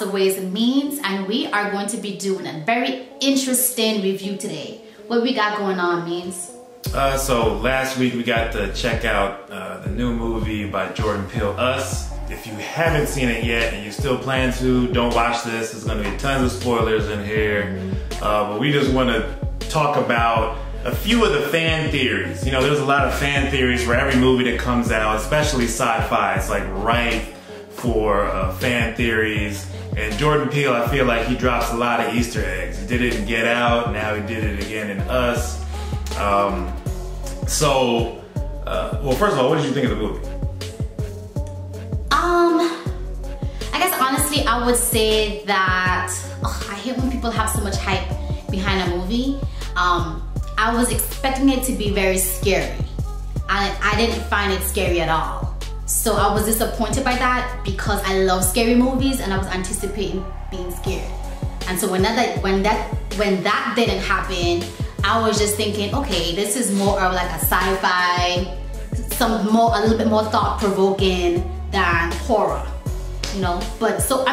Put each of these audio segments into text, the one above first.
lots of ways and means, and we are going to be doing a very interesting review today. What we got going on, Means? So last week we got to check out the new movie by Jordan Peele, Us. If you haven't seen it yet and you still plan to, don't watch this. There's going to be tons of spoilers in here. But we just want to talk about a few of the fan theories. You know, there's a lot of fan theories for every movie that comes out, especially sci-fi. It's like rife for fan theories. And Jordan Peele, I feel like he drops a lot of Easter eggs. He did it in Get Out, now he did it again in Us. Well, first of all, what did you think of the movie? I guess honestly, I would say that I hate when people have so much hype behind a movie. I was expecting it to be very scary, and I didn't find it scary at all. So I was disappointed by that because I love scary movies and I was anticipating being scared. And so when that didn't happen, I was just thinking, okay, this is more of like a sci-fi, a little bit more thought-provoking than horror, you know. But so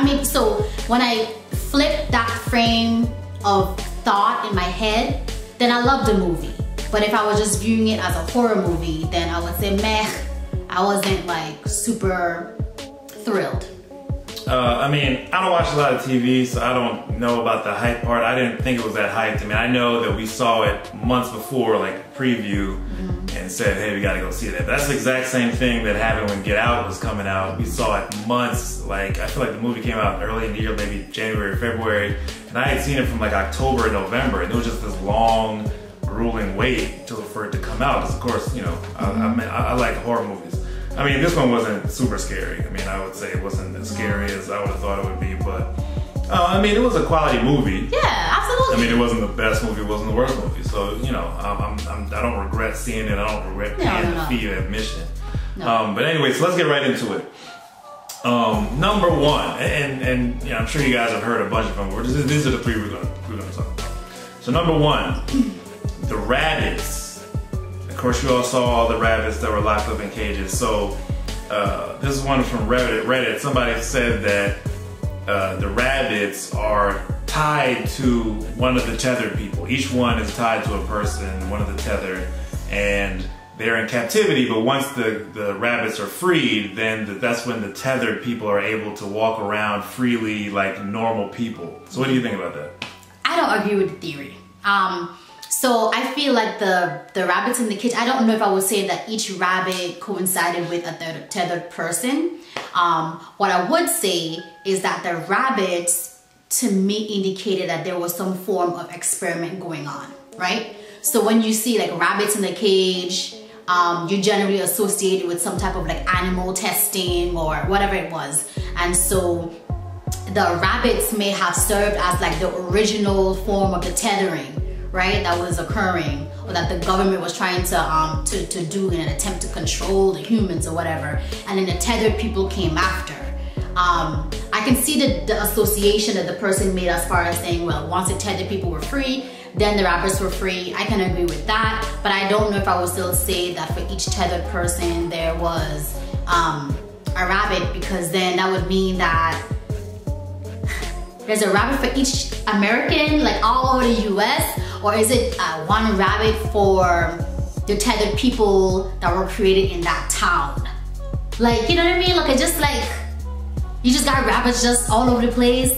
when I flipped that frame of thought in my head, then I loved the movie. But if I was just viewing it as a horror movie, then I would say meh. I wasn't like super thrilled. I mean, I don't watch a lot of TV, so I don't know about the hype part. I didn't think it was that hyped. I mean, I know that we saw it months before, like a preview, and said, hey, we gotta go see that. But that's the exact same thing that happened when Get Out was coming out. We saw it months, like, I feel like the movie came out early in the year, maybe January or February, and I had seen it from like October and November, and it was just this long, grueling wait for it to come out. Because of course, you know, I like horror movies. I mean, this one wasn't super scary. I mean, I would say it wasn't as scary as I would have thought it would be, but I mean, it was a quality movie. Yeah, absolutely. I mean, it wasn't the best movie, it wasn't the worst movie. So, you know, I don't regret seeing it. I don't regret paying the fee of admission. No. But anyway, so let's get right into it. Number one, and you know, I'm sure you guys have heard a bunch of them. These are the three we're gonna talk about. So number one, the rabbits. Of course, you all saw all the rabbits that were locked up in cages. So this is one from Reddit. Somebody said that the rabbits are tied to one of the tethered people. Each one is tied to a person, one of the tethered, and they're in captivity. But once the rabbits are freed, then that's when the tethered people are able to walk around freely like normal people. So what do you think about that? I don't agree with the theory. So I feel like the rabbits in the cage, I don't know if I would say that each rabbit coincided with a tethered person. What I would say is that the rabbits, to me, indicated that there was some form of experiment going on, right? So when you see like rabbits in the cage, you generally associate it with some type of like animal testing or whatever it was. And so the rabbits may have served as like the original form of the tethering, right, that was occurring, or that the government was trying to do in an attempt to control the humans or whatever, and then the tethered people came after. I can see the association that the person made as far as saying, well, once the tethered people were free, then the rabbits were free. I can agree with that, but I don't know if I would still say that for each tethered person there was a rabbit, because then that would mean that there's a rabbit for each American, like all over the US, or is it one rabbit for the tethered people that were created in that town? Like, you know what I mean? Like, it's just like, you just got rabbits just all over the place.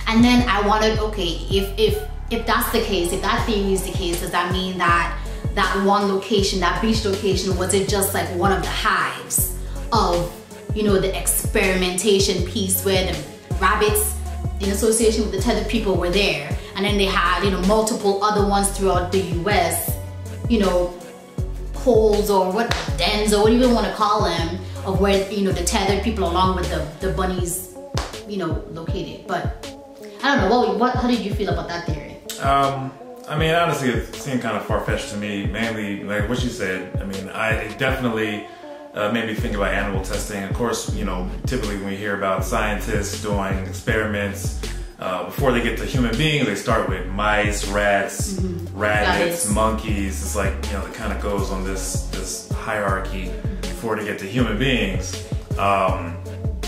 And then I wanted, okay, if that's the case, if that theory is the case, does that mean that that one location, that beach location, was it just like one of the hives of, you know, the experimentation piece where the rabbits in association with the tethered people were there, and then they had, you know, multiple other ones throughout the US, you know, holes or what, dens or what do you even want to call them, of where, you know, the tethered people along with the bunnies, you know, located. But I don't know, how did you feel about that theory? I mean, honestly, it seemed kind of far-fetched to me, mainly like what you said. I mean, it definitely made me think about animal testing. Of course, you know, typically when we hear about scientists doing experiments, before they get to human beings, they start with mice, rats, rabbits, monkeys. It's like, you know, it kind of goes on this hierarchy before they get to human beings.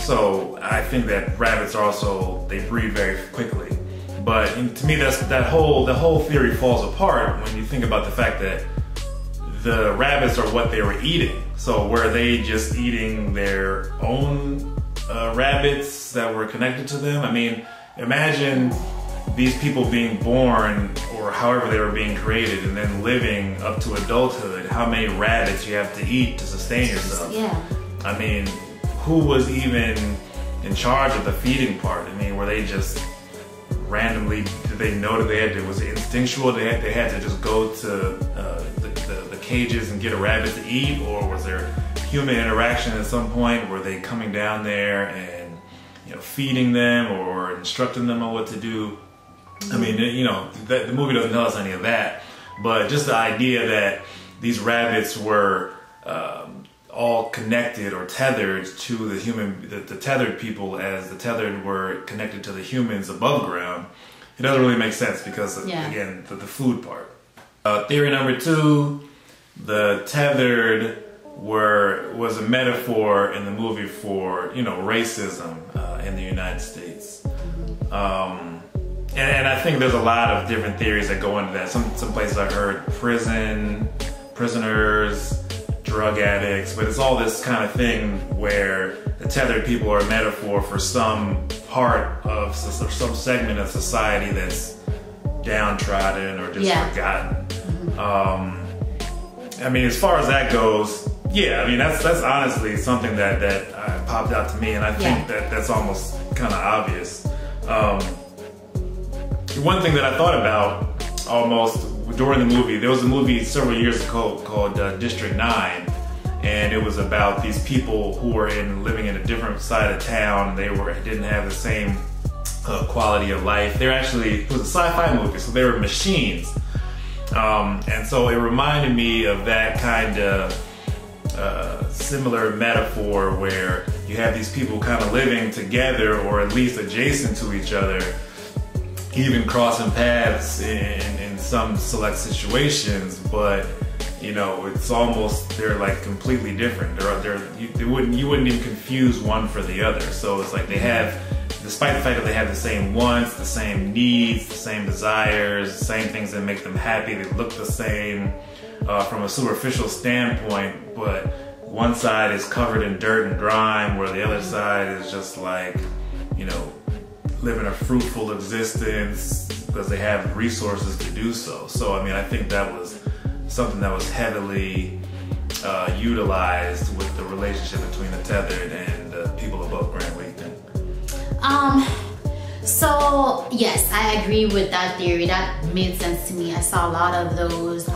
So I think that rabbits are also, they breed very quickly. But to me, the whole theory falls apart when you think about the fact that the rabbits are what they were eating. So were they just eating their own rabbits that were connected to them? I mean, imagine these people being born, or however they were being created, and then living up to adulthood. How many rabbits you have to eat to sustain yourself? Yeah. I mean, who was even in charge of the feeding part? I mean, were they just randomly, did they know that was it instinctual? They had to just go to the cages and get a rabbit to eat, or was there human interaction at some point? Were they coming down there and, you know, feeding them or instructing them on what to do? I mean, you know, the movie doesn't tell us any of that, but just the idea that these rabbits were all connected or tethered to the tethered people, as the tethered were connected to the humans above ground, it doesn't really make sense because, again, the food part. Theory number 2, the tethered was a metaphor in the movie for, you know, racism in the United States. And I think there's a lot of different theories that go into that. Some places I heard prisoners, drug addicts, but it's all this kind of thing where the tethered people are a metaphor for some part of some segment of society that's downtrodden or just forgotten. I mean, as far as that goes, yeah, I mean, that's honestly something that popped out to me, and I think that's almost kind of obvious. One thing that I thought about almost during the movie, there was a movie several years ago called District 9, and it was about these people who were living in a different side of town. They didn't have the same quality of life. It was a sci-fi movie, so they were machines. And so it reminded me of that kind of similar metaphor where you have these people kind of living together, or at least adjacent to each other, even crossing paths in some select situations, but you know, it's almost, they're like completely different. You wouldn't even confuse one for the other. So it's like they have, despite the fact that they have the same wants, the same needs, the same desires, the same things that make them happy, they look the same from a superficial standpoint, but one side is covered in dirt and grime, where the other side is just like, you know, living a fruitful existence because they have resources to do so. So, I mean, I think that was something that was heavily utilized with the relationship between the tethered and the people above ground. What do you think? So, yes, I agree with that theory. That made sense to me. I saw a lot of those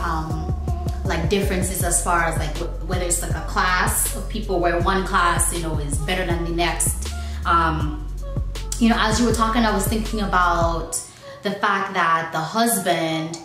like differences as far as like whether it's like a class of people where one class, you know, is better than the next. You know, as you were talking, I was thinking about the fact that the husband,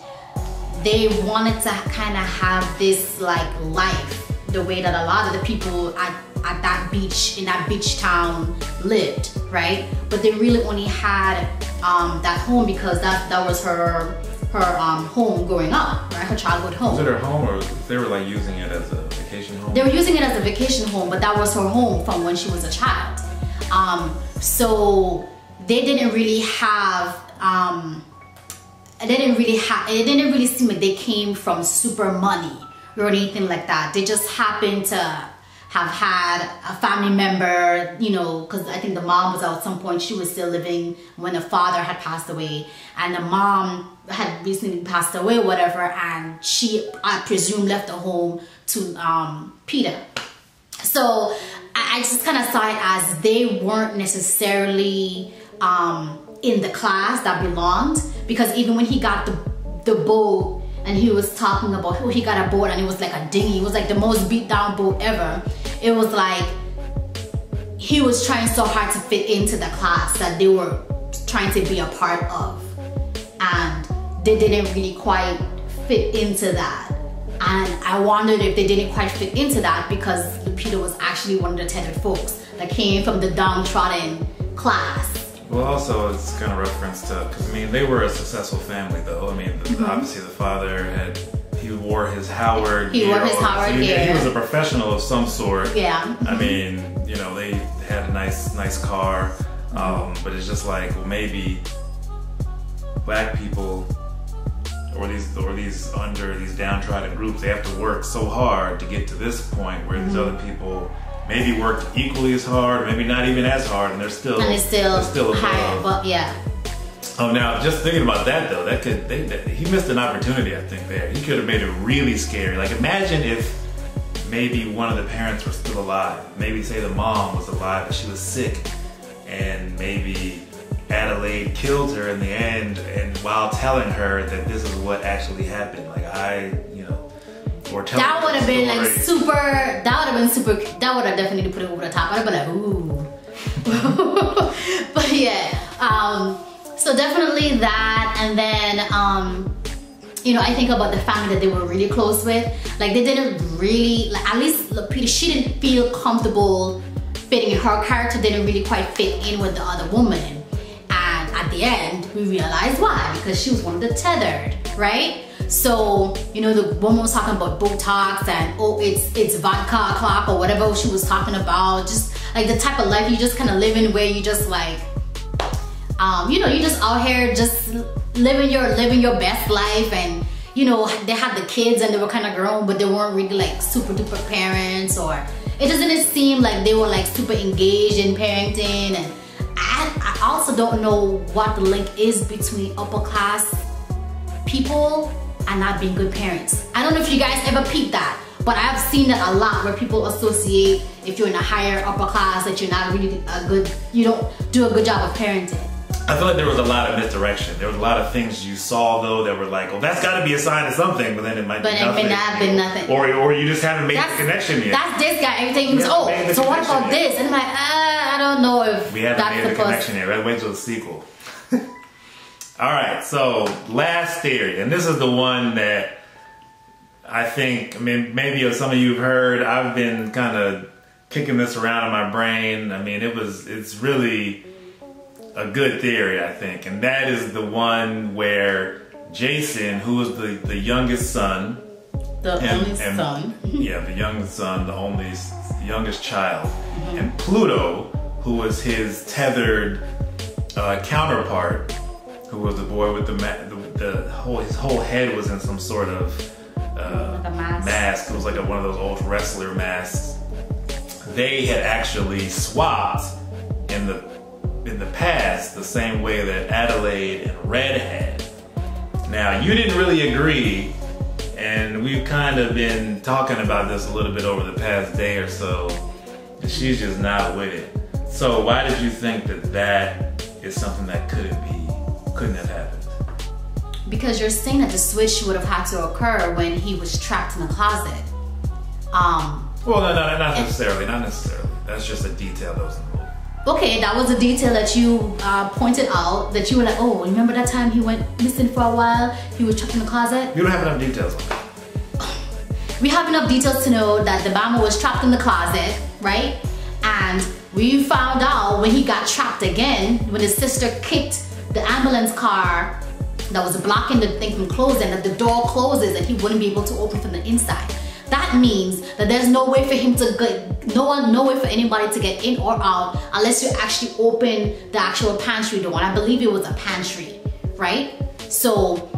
they wanted to kind of have this like life the way that a lot of the people at that beach, in that beach town lived, right? But they really only had that home because that was her home growing up, right? Her childhood home. Was it her home, or they were like using it as a vacation home? They were using it as a vacation home, but that was her home from when she was a child. So they didn't really have, it didn't really seem like they came from super money or anything like that. They just happened to have had a family member, you know, because I think the mom was at some point, she was still living when the father had passed away, and the mom had recently passed away, whatever, and she, I presume, left the home to Peter. So I just kind of saw it as they weren't necessarily in the class that belonged, because even when he got the boat and he was talking about who he got a boat and it was like a dinghy, it was like the most beat down boat ever. It was like he was trying so hard to fit into the class that they were trying to be a part of, and they didn't really quite fit into that. And I wondered if they didn't quite fit into that because Peter was actually one of the tethered folks that came from the downtrodden class. Well, also it's kind of reference to, because I mean, they were a successful family though. I mean, obviously the father he wore his Howard gear. He wore his Howard gear. He was a professional of some sort. Yeah. I mean, you know, they had a nice car, but it's just like, well, maybe black people or these downtrodden groups, they have to work so hard to get to this point where these other people maybe worked equally as hard, or maybe not even as hard, and they're still higher. But yeah. Oh, now just thinking about that though, he missed an opportunity. I think there he could have made it really scary. Like imagine if maybe one of the parents were still alive. Maybe say the mom was alive, but she was sick, and maybe Adelaide killed her in the end, and while telling her that this is what actually happened. Like or telling that would have been like super. That would have been super. That would have definitely put it over the top. I'd have been like, ooh. But yeah. So definitely that, and then I think about the family that they were really close with. Like they didn't really, like at least Lupita, she didn't feel comfortable fitting in. Her character didn't really quite fit in with the other woman. And at the end, we realized why, because she was one of the tethered, right? So, the woman was talking about Botox and, oh, it's vodka o'clock or whatever she was talking about. Just like the type of life you just kind of live in where you just like, you just out here just living your best life, and they had the kids and they were kind of grown, but they weren't really like super duper parents, or it doesn't seem like they were like super engaged in parenting. And I also don't know what the link is between upper class people and not being good parents. I don't know if you guys ever peeped that, but I've seen that a lot where people associate if you're in a higher upper class that you're not really you don't do a good job of parenting. I feel like there was a lot of misdirection. There was a lot of things you saw though that were like, well, that's got to be a sign of something, but then it might be nothing. But it may not be nothing. Or you just haven't made the connection yet. That's this guy. Everything he was, so what about this? And I'm like, I don't know if we haven't made the connection yet. Let's wait till the sequel. All right, so last theory, and this is the one that I think, maybe some of you have heard. I've been kind of kicking this around in my brain. It's really a good theory, I think, and that is the one where Jason, who was the youngest son, the youngest child, and Pluto, who was his tethered counterpart, who was the boy with his whole head was in some sort of like a mask. It was like one of those old wrestler masks. They had actually swapped in the past the same way that Adelaide and Red had. Now, you didn't really agree, and we've kind of been talking about this a little bit over the past day or so, and she's just not with it. So why did you think that is something that couldn't have happened? Because you're saying that the switch would have had to occur when he was trapped in the closet. Well, no, not necessarily. Not necessarily. That's just a detail that was in the movie. Okay, that was a detail that you pointed out, that you were like, oh, remember that time he went missing for a while? He was trapped in the closet? You don't have enough details on that. We have enough details to know that the Bama was trapped in the closet, right? And we found out when he got trapped again, when his sister kicked the ambulance car that was blocking the thing from closing, that the door closes and he wouldn't be able to open from the inside. That means that there's no way for him to get, no way for anybody to get in or out unless you actually open the actual pantry door. And I believe it was a pantry, right? So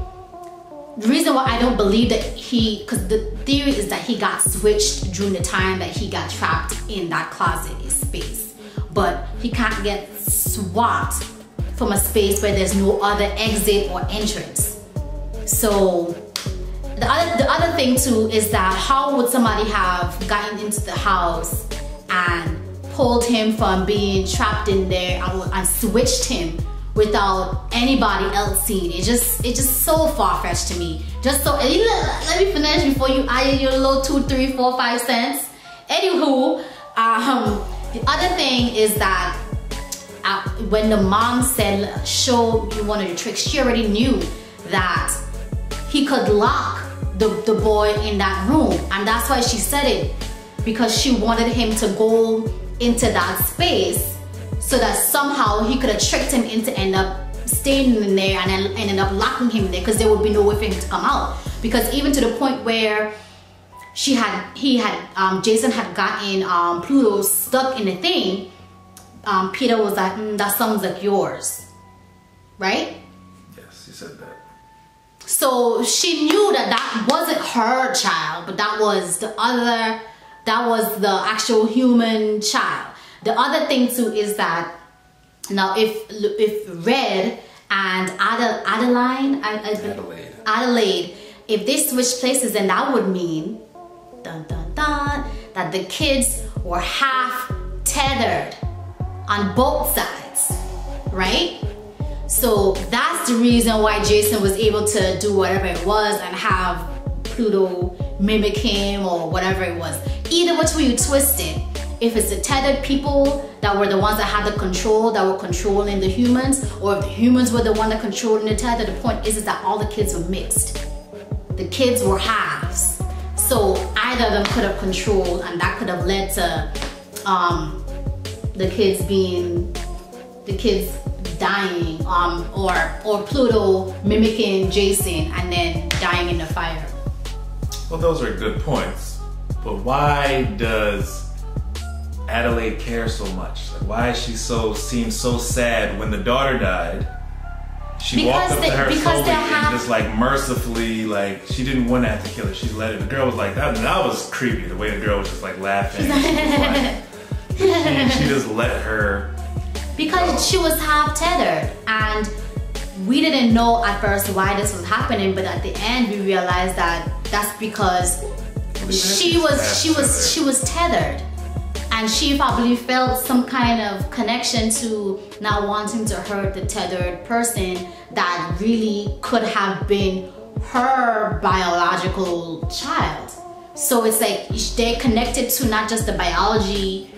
the reason why I don't believe that because the theory is that he got switched during the time that he got trapped in that closet space. But he can't get swapped from a space where there's no other exit or entrance. So the other thing too is that how would somebody have gotten into the house and pulled him from being trapped in there and switched him without anybody else seeing? It's just so far-fetched to me. Just so, let me finish before you add your little 2, 3, 4, 5 cents. Anywho, the other thing is that when the mom said, show you one of the tricks, she already knew that he could lock the boy in that room. And that's why she said it, because she wanted him to go into that space so that somehow he could have tricked him into end up staying in there and then ended up locking him there, because there would be no way for him to come out. Because even to the point where Jason had gotten Pluto stuck in the thing, Peter was like, that sounds like yours, right? Yes, he said that. So she knew that that wasn't her child, but that was the actual human child. The other thing too is that now if Red and Adelaide, if they switch places, then that would mean that the kids were half tethered on both sides, right? So that's the reason why Jason was able to do whatever it was and have Pluto mimic him or whatever it was. Either which way you twist it, if it's the tethered people that were the ones that had the control, that were controlling the humans, or if the humans were the one that controlling the tether, the point is that all the kids were mixed. The kids were halves. So either of them could have controlled, and that could have led to the kids dying, or Pluto mimicking Jason and then dying in the fire. Well, those are good points. But why does Adelaide care so much? Like, why is she seems so sad when the daughter died? She walked up to her slowly and just like mercifully, like she didn't want to have to kill her. She let it. The girl was like, that was creepy. The way the girl was just like laughing. She just let her. Because she was half tethered, and we didn't know at first why this was happening, but at the end we realized that that's because she was tethered, and she probably felt some kind of connection to not wanting to hurt the tethered person that really could have been her biological child. So it's like they're connected to not just the biology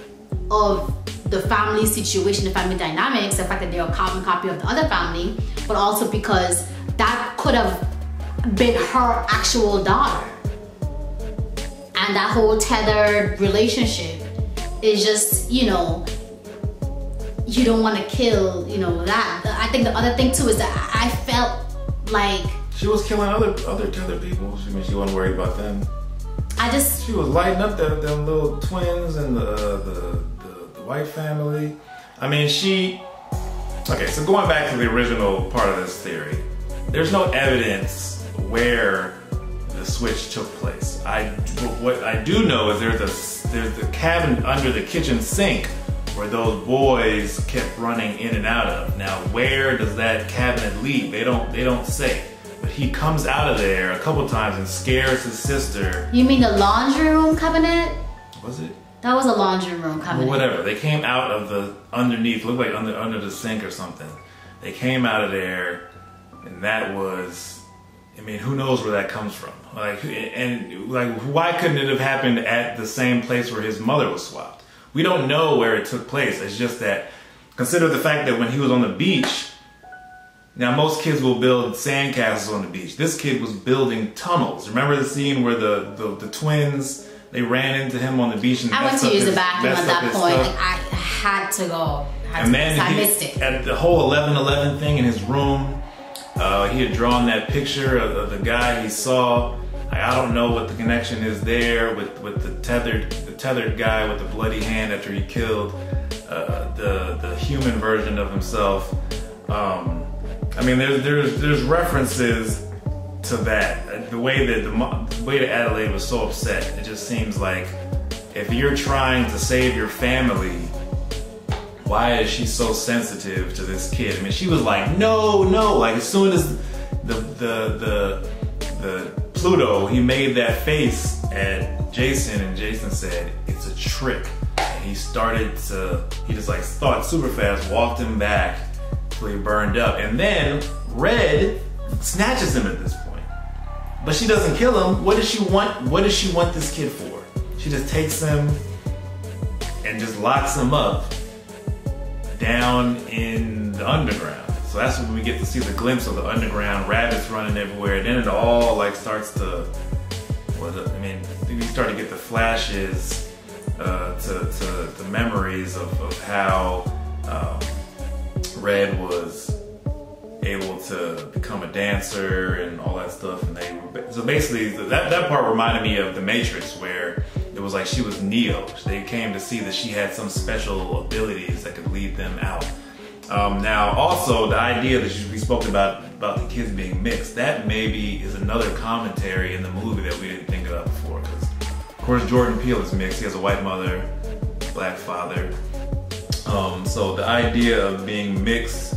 of the family situation, the family dynamics, the fact that they're a carbon copy of the other family, but also because that could have been her actual daughter. And that whole tethered relationship is just, you know, you don't want to kill, you know, that. I think the other thing too is that I felt like she was killing other tethered people. I mean, she wasn't worried about them. She was lighting up them little twins and the white family. I mean, okay, so going back to the original part of this theory, there's no evidence where the switch took place. What I do know is there's the cabin under the kitchen sink where those boys kept running in and out of. Now, where does that cabinet lead? They don't say. But he comes out of there a couple times and scares his sister. You mean the laundry room cabinet? Was it? That was a laundry room cabinet. Well, whatever. They came out of the underneath, looked like under the sink or something. They came out of there, and that was, I mean, who knows where that comes from? Like, why couldn't it have happened at the same place where his mother was swapped? We don't know where it took place. It's just that, consider the fact that when he was on the beach, now most kids will build sandcastles on the beach. This kid was building tunnels. Remember the scene where the twins, they ran into him on the beach and I went to use the bathroom at that point. Like, I had to go. I missed it. At the whole 11/11 thing in his room, he had drawn that picture of the guy he saw. I don't know what the connection is there with the tethered guy with the bloody hand after he killed the human version of himself. I mean, there's references to that. The way that Adelaide was so upset, it just seems like if you're trying to save your family, why is she so sensitive to this kid? I mean, she was like, no. Like as soon as the Pluto, he made that face at Jason, and Jason said, "It's a trick." And he just like thought super fast, walked him back till he burned up, and then Red snatches him at this point. But she doesn't kill him. What does she want? What does she want this kid for? She just takes him and just locks him up down in the underground. So that's when we get to see the glimpse of the underground, rabbits running everywhere. Then it all like starts to, I mean, we start to get the flashes to the memories of how Red was able to become a dancer and all that stuff. And so basically that part reminded me of The Matrix, where there was like she was Neo. They came to see that she had some special abilities that could lead them out. Now, also, the idea that we spoke about the kids being mixed, that maybe is another commentary in the movie that we didn't think about before. Because, of course, Jordan Peele is mixed. He has a white mother, black father. So the idea of being mixed,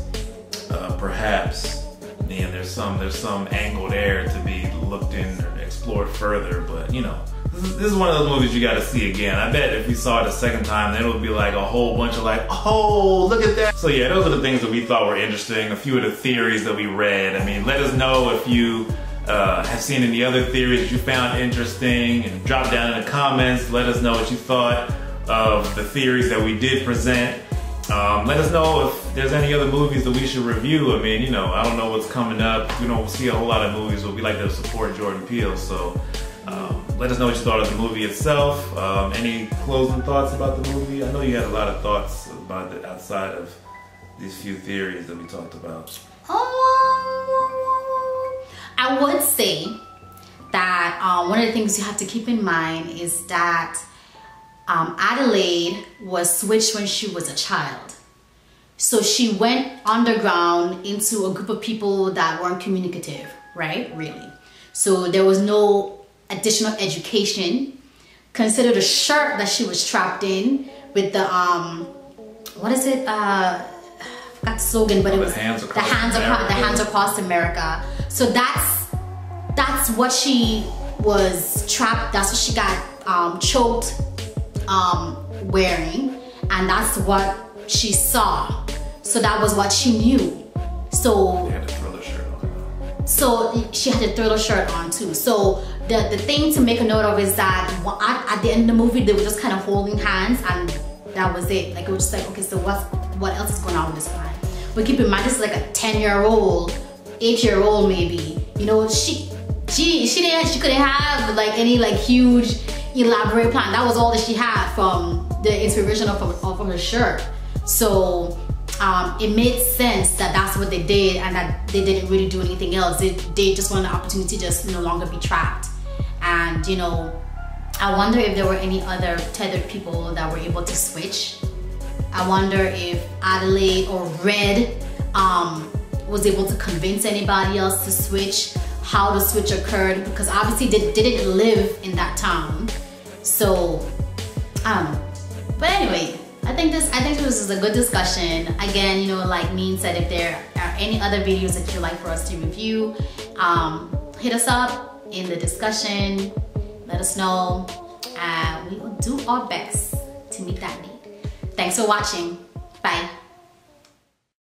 perhaps, and there's some angle there to be looked in or explored further. But you know, this is one of those movies you got to see again. I bet if we saw it a second time, then it would be like a whole bunch of like, oh, look at that. So yeah, those are the things that we thought were interesting. A few of the theories that we read. I mean, let us know if you have seen any other theories that you found interesting, and drop down in the comments. Let us know what you thought of the theories that we did present. Let us know if there's any other movies that we should review. I mean, you know, I don't know what's coming up. We don't see a whole lot of movies, but we like to support Jordan Peele. So let us know what you thought of the movie itself. Any closing thoughts about the movie? I know you had a lot of thoughts about it outside of these few theories that we talked about. I would say that one of the things you have to keep in mind is that Adelaide was switched when she was a child. So she went underground into a group of people that weren't communicative, right? Really. So there was no additional education. Consider the shirt that she was trapped in with the, what is it? I forgot the slogan, but it was the hands across America. So that's what she was trapped. That's what she got choked wearing, and that's what she saw. So that was what she knew. So they had the Thriller shirt on. So she had the Thriller shirt on too. So the thing to make a note of is that at the end of the movie they were just kind of holding hands, and that was it. Like it was just like, okay, so what else is going on with this guy? But keep in mind, this is like a 10-year-old, 8-year-old maybe. You know, she couldn't have like any like huge elaborate plan. That was all that she had from the inspiration of her shirt. So it made sense that that's what they did, and that they didn't really do anything else. They just wanted an opportunity to just no longer be trapped. And you know, I wonder if there were any other tethered people that were able to switch. I wonder if Adelaide or Red was able to convince anybody else to switch, how the switch occurred, because obviously they didn't live in that town. So I don't know. But anyway, I think this is a good discussion. Again, you know, like Mean said, if there are any other videos that you'd like for us to review, hit us up in the discussion, let us know, and we will do our best to meet that need. Thanks for watching. Bye.